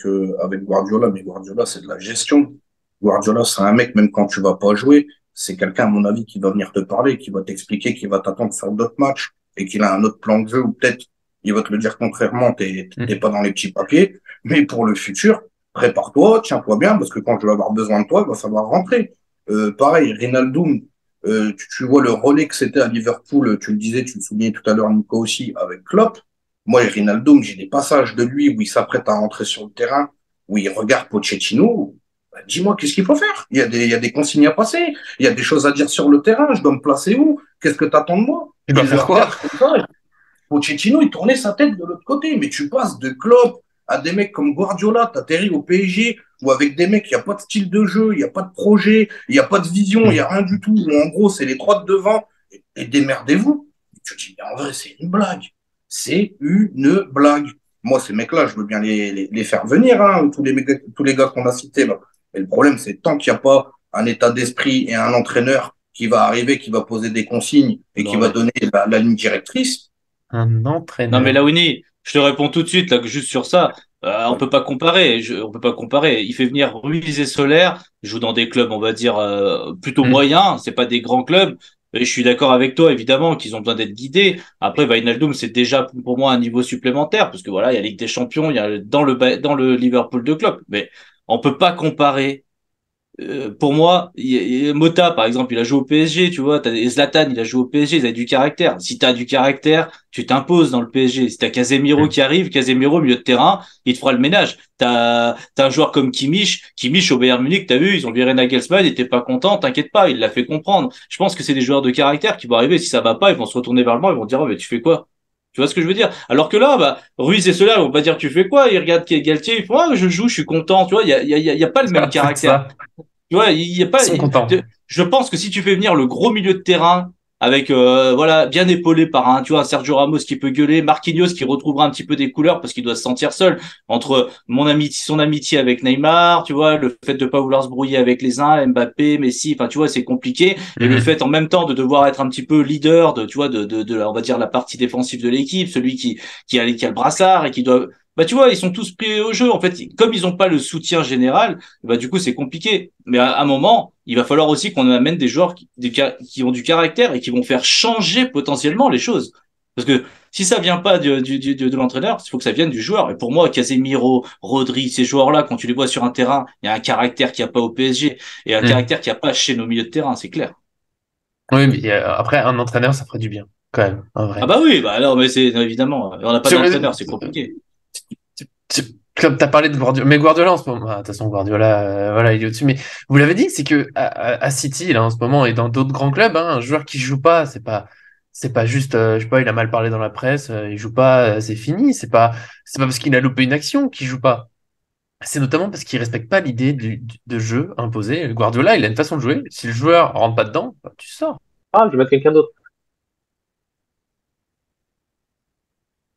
Guardiola, mais Guardiola, c'est de la gestion. Guardiola, c'est un mec, même quand tu vas pas jouer, c'est quelqu'un, à mon avis, qui va venir te parler, qui va t'expliquer, qui va t'attendre faire d'autres matchs et qu'il a un autre plan de jeu, ou peut-être il va te le dire contrairement, t'es Mm. pas dans les petits papiers. Mais pour le futur, prépare-toi, tiens-toi bien, parce que quand je vais avoir besoin de toi, il va falloir rentrer. Pareil, Wijnaldum, tu vois le relais que c'était à Liverpool, tu le disais, tu le soulignais tout à l'heure, Nico aussi, avec Klopp. Moi, Wijnaldum, j'ai des passages de lui où il s'apprête à rentrer sur le terrain, où il regarde Pochettino. Bah, dis-moi, qu'est-ce qu'il faut faire? Il y a des consignes à passer, il y a des choses à dire sur le terrain, je dois me placer où? Qu'est-ce que tu attends de moi? Il Et doit le faire quoi? regarde comme ça. Pochettino, il tournait sa tête de l'autre côté. Mais tu passes de Klopp à des mecs comme Guardiola, t'atterris au PSG, ou avec des mecs, il n'y a pas de style de jeu, il n'y a pas de projet, il n'y a pas de vision, il n'y Mm. a rien du tout. Où en gros, c'est les trois de devant, et démerdez-vous. Tu te dis, mais en vrai, c'est une blague. C'est une blague. Moi, ces mecs-là, je veux bien les faire venir, hein, tous les gars qu'on a cités là. Mais le problème, c'est tant qu'il n'y a pas un état d'esprit et un entraîneur qui va arriver, qui va poser des consignes et qui Non, va mais donner la ligne directrice. Un Non, mais entraîneur. Laouni, je te réponds tout de suite, là, juste sur ça. On Ouais. peut pas comparer. On peut pas comparer. Il fait venir Ruiz et Solaire, il joue dans des clubs, on va dire, plutôt Mm. moyens. C'est pas des grands clubs. Et je suis d'accord avec toi, évidemment, qu'ils ont besoin d'être guidés. Après, Wijnaldum, c'est déjà pour moi un niveau supplémentaire, parce que voilà, il y a Ligue des Champions, il y a dans le Liverpool de club. Mais on peut pas comparer pour moi, Mota, par exemple, il a joué au PSG, tu vois. Et Zlatan, il a joué au PSG, ils avaient du caractère. Si t'as du caractère, tu t'imposes dans le PSG. Si t'as Casemiro Mm. qui arrive, Casemiro, milieu de terrain, il te fera le ménage. T'as un joueur comme Kimmich au Bayern Munich, t'as vu, ils ont viré Nagelsmann, il était pas content, t'inquiète pas, il l'a fait comprendre. Je pense que c'est des joueurs de caractère qui vont arriver, si ça va pas, ils vont se retourner vers le banc, ils vont dire, oh, mais tu fais quoi? Tu vois ce que je veux dire? Alors que là, Ruiz et cela, ils vont pas dire tu fais quoi? Ils regardent Galtier, ils font, ah, je joue, je suis content, tu vois, il y a pas le même C'est caractère. ça. Tu vois, il y a Ils pas. sont contents. Je pense que si tu fais venir le gros milieu de terrain avec voilà bien épaulé par un tu vois un Sergio Ramos qui peut gueuler, Marquinhos qui retrouvera un petit peu des couleurs parce qu'il doit se sentir seul entre son amitié avec Neymar, tu vois, le fait de pas vouloir se brouiller avec les uns, Mbappé, Messi, enfin tu vois c'est compliqué et le Mhm. fait en même temps de devoir être un petit peu leader de tu vois de on va dire la partie défensive de l'équipe, celui qui a le brassard et qui doit tu vois, ils sont tous pris au jeu. En fait, comme ils n'ont pas le soutien général, du coup, c'est compliqué. Mais à un moment, il va falloir aussi qu'on amène des joueurs qui ont du caractère et qui vont faire changer potentiellement les choses. Parce que si ça vient pas de l'entraîneur, il faut que ça vienne du joueur. Et pour moi, Casemiro, Rodri, ces joueurs-là, quand tu les vois sur un terrain, il y a un caractère qu'il n'y a pas au PSG et un Mm. caractère qu'il n'y a pas chez nos milieux de terrain, c'est clair. Oui, mais après, un entraîneur, ça ferait du bien, quand même, en Ah vrai. bah oui, alors mais c'est évidemment, on n'a pas Sur d'entraîneur, c'est compliqué. Comme tu as parlé de Guardiola, mais Guardiola en ce moment, de toute façon, Guardiola, voilà, il est au-dessus. Mais vous l'avez dit, c'est que à City, là, en ce moment, et dans d'autres grands clubs, hein, un joueur qui joue pas, c'est pas juste, je sais pas, il a mal parlé dans la presse, il joue pas, c'est fini. C'est pas parce qu'il a loupé une action qu'il joue pas. C'est notamment parce qu'il respecte pas l'idée de jeu imposé. Guardiola, il a une façon de jouer. Si le joueur rentre pas dedans, bah, tu sors. Ah, je vais mettre quelqu'un d'autre.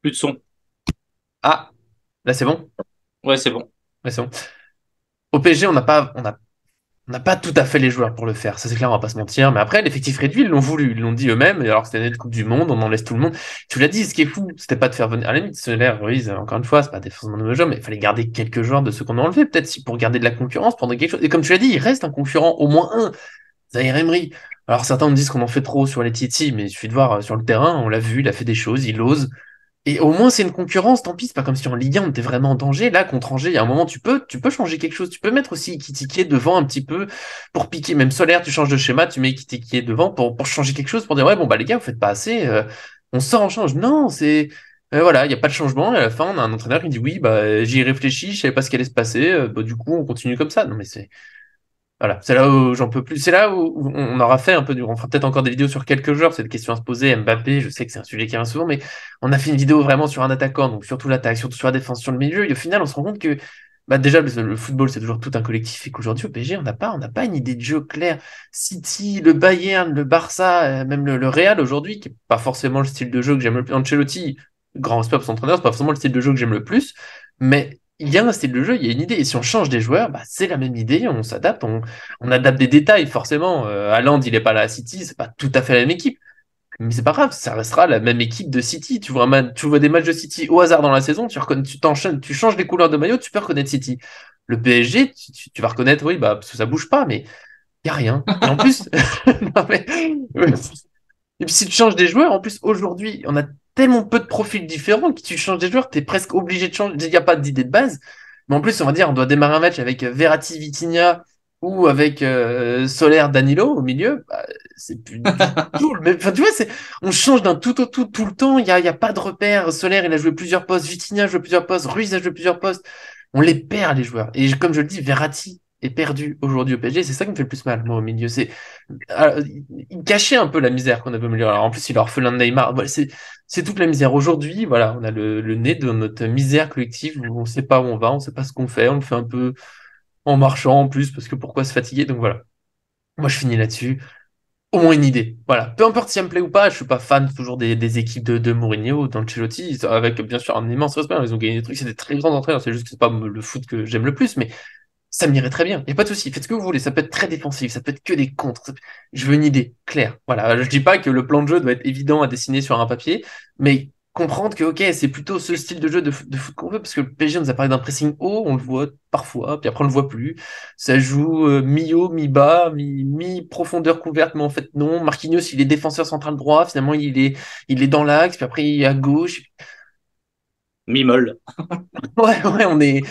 Plus de son. Ah, là, c'est bon. Ouais, c'est bon. Là, c'est bon. Au PSG, on n'a pas, On n'a pas tout à fait les joueurs pour le faire, ça c'est clair, on va pas se mentir. Mais après, l'effectif réduit, ils l'ont voulu, ils l'ont dit eux-mêmes, et alors que c'était une Coupe du Monde, on en laisse tout le monde. Tu l'as dit, ce qui est fou, c'était pas de faire venir, à la limite, Solaire, Ruiz, encore une fois, c'est pas défensivement de jeu, mais il fallait garder quelques joueurs de ceux qu'on a enlevés, peut-être si pour garder de la concurrence, pour quelque chose. Et comme tu l'as dit, il reste un concurrent, au moins un, Zaïre Emery. Alors certains me disent qu'on en fait trop sur les Titi, mais il suffit de voir sur le terrain, on l'a vu, il a fait des choses, il ose. Et au moins, c'est une concurrence, tant pis, c'est pas comme si en Ligue 1, on était vraiment en danger. Là, contre Angers, il y a un moment, tu peux changer quelque chose. Tu peux mettre aussi Ekitike devant un petit peu pour piquer. Même Solaire, tu changes de schéma, tu mets Ekitike devant pour changer quelque chose, pour dire, ouais, bon, bah, les gars, vous faites pas assez, on sort, on change. Non, voilà, il n'y a pas de changement. Et à la fin, on a un entraîneur qui dit, oui, bah, j'y ai réfléchi, je savais pas ce qui allait se passer, bah, du coup, on continue comme ça. Non, mais voilà, c'est là où j'en peux plus. C'est là où on aura fait un peu on fera peut-être encore des vidéos sur quelques joueurs, c'est une question à se poser. Mbappé, je sais que c'est un sujet qui revient souvent, mais on a fait une vidéo vraiment sur un attaquant, donc surtout l'attaque, surtout sur la défense, sur le milieu. Et au final, on se rend compte que, bah, déjà, le football, c'est toujours tout un collectif et qu'aujourd'hui, au PSG, on n'a pas une idée de jeu claire. City, le Bayern, le Barça, même le Real aujourd'hui, qui est pas forcément le style de jeu que j'aime le plus. Ancelotti, grand respect pour son entraîneur, c'est pas forcément le style de jeu que j'aime le plus, mais il y a un style de jeu, il y a une idée. Et si on change des joueurs, bah, c'est la même idée, on s'adapte, on adapte des détails, forcément. Haaland, il est pas là à City, c'est pas tout à fait la même équipe. Mais c'est pas grave, ça restera la même équipe de City. Tu vois des matchs de City au hasard dans la saison, tu t'enchaînes, tu changes les couleurs de maillot, tu peux reconnaître City. Le PSG, tu vas reconnaître, oui, bah, parce que ça bouge pas, mais il y a rien. Et en plus, non, mais, et puis si tu changes des joueurs, en plus aujourd'hui, on a tellement peu de profils différents que tu changes des joueurs, tu es presque obligé de changer. Il n'y a pas d'idée de base. Mais en plus, on va dire, on doit démarrer un match avec Verratti, Vitinha ou avec Soler, Danilo au milieu. Bah, c'est plus du tout le même. Enfin, tu vois, on change d'un tout au tout le temps. Il y a pas de repère. Soler, il a joué plusieurs postes. Vitinha a joué plusieurs postes. Ruiz a joué plusieurs postes. On les perd, les joueurs. Et comme je le dis, Verratti est perdu aujourd'hui au PSG. C'est ça qui me fait le plus mal, moi, au milieu. Il cachait un peu la misère qu'on avait au milieu. Alors, en plus, il est orphelin de Neymar. Voilà, c'est toute la misère. Aujourd'hui, voilà, on a le nez de notre misère collective où on ne sait pas où on va, on ne sait pas ce qu'on fait, on le fait un peu en marchant en plus, parce que pourquoi se fatiguer? Donc voilà. Moi, je finis là-dessus. Au moins une idée. Voilà. Peu importe si elle me plaît ou pas, je suis pas fan toujours des équipes de Mourinho, d'Ancelotti, avec bien sûr un immense respect. Ils ont gagné des trucs, c'est des très grands entraîneurs. C'est juste que c'est pas le foot que j'aime le plus, mais ça m'irait très bien. Il n'y a pas de souci. Faites ce que vous voulez. Ça peut être très défensif. Ça peut être que des contres. Je veux une idée claire. Voilà. Je dis pas que le plan de jeu doit être évident à dessiner sur un papier, mais comprendre que, ok, c'est plutôt ce style de jeu de foot qu'on veut, parce que le PSG nous a parlé d'un pressing haut, on le voit parfois, puis après on le voit plus. Ça joue mi-haut, mi-bas, mi-profondeur couverte, mais en fait non. Marquinhos, il est défenseur central droit. Finalement, il est dans l'axe, puis après il est à gauche. Mimol. Ouais, ouais,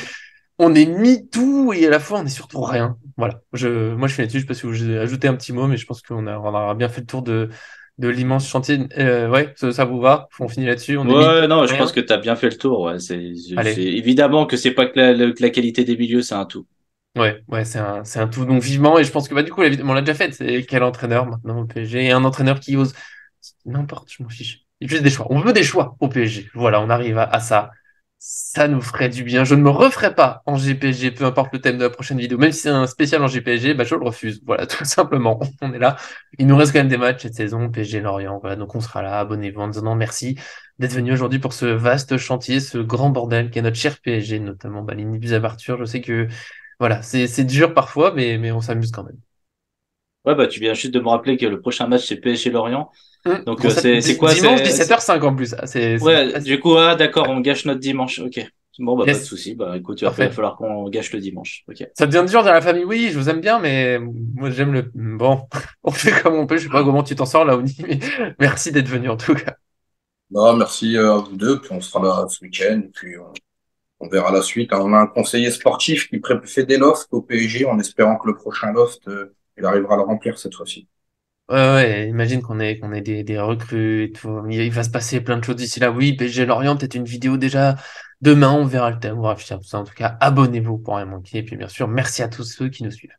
on est mis tout et à la fois on est surtout rien. Voilà. Moi je fais là-dessus, je sais pas si vous voulez ajouter un petit mot, mais je pense qu'on aura bien fait le tour de l'immense chantier. Ouais, ça vous va? On finit là-dessus, on est mis Ouais, tout, non, je pense rien. que tu as bien fait le tour. Ouais. C'est Allez. évidemment que c'est pas que la qualité des milieux, c'est un tout. Ouais, ouais, c'est un tout. Donc vivement, et je pense que bah du coup, on l'a déjà fait. C'est quel entraîneur maintenant au PSG? Et un entraîneur qui ose n'importe, je m'en fiche. Il fait des choix. On veut des choix au PSG. Voilà, on arrive à ça. Ça nous ferait du bien. Je ne me referai pas en GPG, peu importe le thème de la prochaine vidéo. Même si c'est un spécial en GPG, bah je le refuse. Voilà, tout simplement. On est là. Il nous reste quand même des matchs cette saison, PSG Lorient. Voilà, donc on sera là. Abonnez-vous en disant merci d'être venu aujourd'hui pour ce vaste chantier, ce grand bordel qu'est notre cher PSG, notamment bah, l'inibus à Arthur. Je sais que voilà, c'est dur parfois, mais on s'amuse quand même. Ouais, bah tu viens juste de me rappeler que le prochain match c'est PSG Lorient. Donc c'est quoi? Dimanche 17h05 en plus. Ah, c'est Ouais, du coup, ah d'accord, on gâche notre dimanche. Ok. Bon, bah pas de yes, souci. Bah écoute, il va parfait. falloir qu'on gâche le dimanche. Ok. Ça devient dur dans la famille, oui, je vous aime bien, mais moi j'aime le. Bon, on fait comme on peut, je sais pas comment tu t'en sors là, Oni, mais merci d'être venu en tout cas. Non, merci à vous deux, puis on sera là ce week-end, puis on verra la suite. On a un conseiller sportif qui fait des lofts au PSG en espérant que le prochain loft, il arrivera à le remplir cette fois-ci. Ouais, ouais, imagine qu'on ait des recrues et tout. Il va se passer plein de choses d'ici là. Oui, PSG Lorient, peut-être une vidéo déjà demain, on verra le thème, on va réfléchir à tout ça. En tout cas, abonnez-vous pour rien manquer. Et puis bien sûr, merci à tous ceux qui nous suivent.